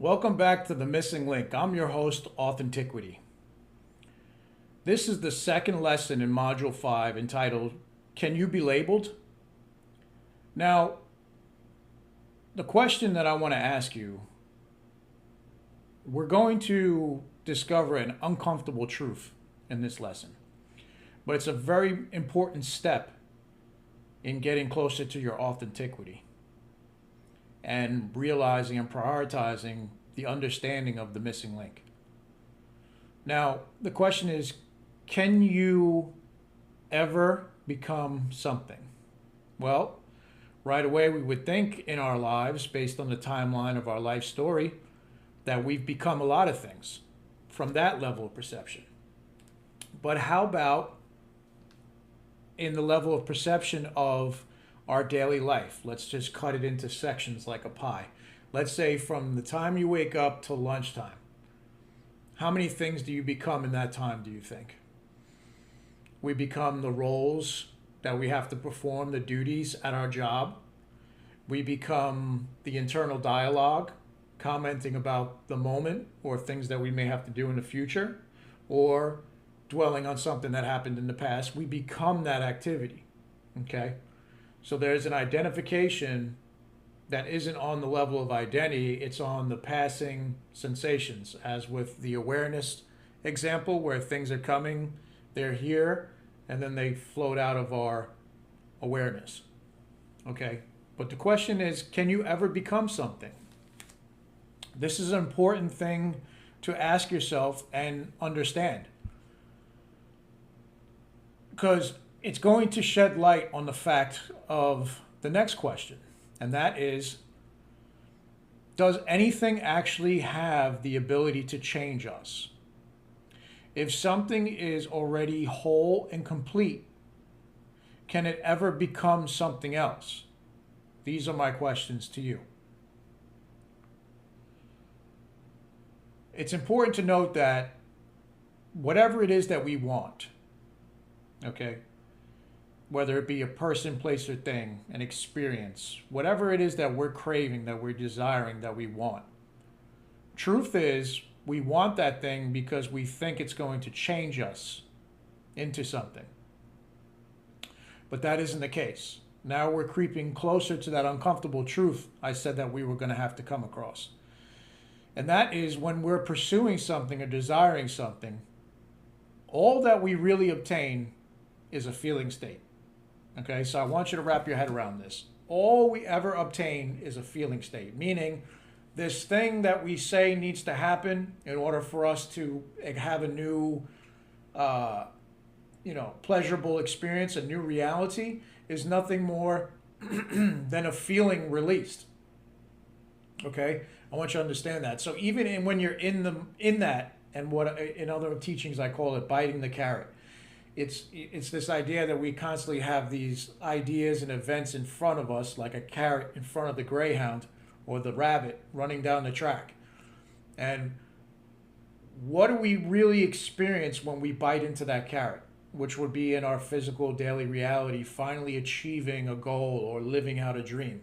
Welcome back to The Missing Link. I'm your host, Authenticity. This is the second lesson in Module 5 entitled, Can You Be Labeled? Now, the question that I want to ask you, we're going to discover an uncomfortable truth in this lesson, but it's a very important step in getting closer to your authenticity and realizing and prioritizing the understanding of the missing link. Now, the question is, can you ever become something? Well, right away we would think in our lives, based on the timeline of our life story, that we've become a lot of things from that level of perception. But how about in the level of perception of our daily life? Let's just cut it into sections like a pie. Let's say from the time you wake up till lunchtime. How many things do you become in that time, do you think? We become the roles that we have to perform, the duties at our job. We become the internal dialogue, commenting about the moment or things that we may have to do in the future, or dwelling on something that happened in the past. We become that activity, okay? So there's an identification that isn't on the level of identity, it's on the passing sensations, as with the awareness example where things are coming, they're here, and then they float out of our awareness, okay? But the question is, can you ever become something? This is an important thing to ask yourself and understand, because it's going to shed light on the fact of the next question, and that is, does anything actually have the ability to change us? If something is already whole and complete, can it ever become something else? These are my questions to you. It's important to note that whatever it is that we want, okay, whether it be a person, place, or thing, an experience, whatever it is that we're craving, that we're desiring, that we want. Truth is, we want that thing because we think it's going to change us into something. But that isn't the case. Now we're creeping closer to that uncomfortable truth I said that we were going to have to come across. And that is when we're pursuing something or desiring something, all that we really obtain is a feeling state. Okay, so I want you to wrap your head around this. All we ever obtain is a feeling state, meaning this thing that we say needs to happen in order for us to have a new, pleasurable experience, a new reality, is nothing more than a feeling released. Okay, I want you to understand that. So even when you're in that, and what in other teachings I call it biting the carrot. It's this idea that we constantly have these ideas and events in front of us, like a carrot in front of the greyhound or the rabbit running down the track. And what do we really experience when we bite into that carrot, which would be in our physical daily reality, finally achieving a goal or living out a dream?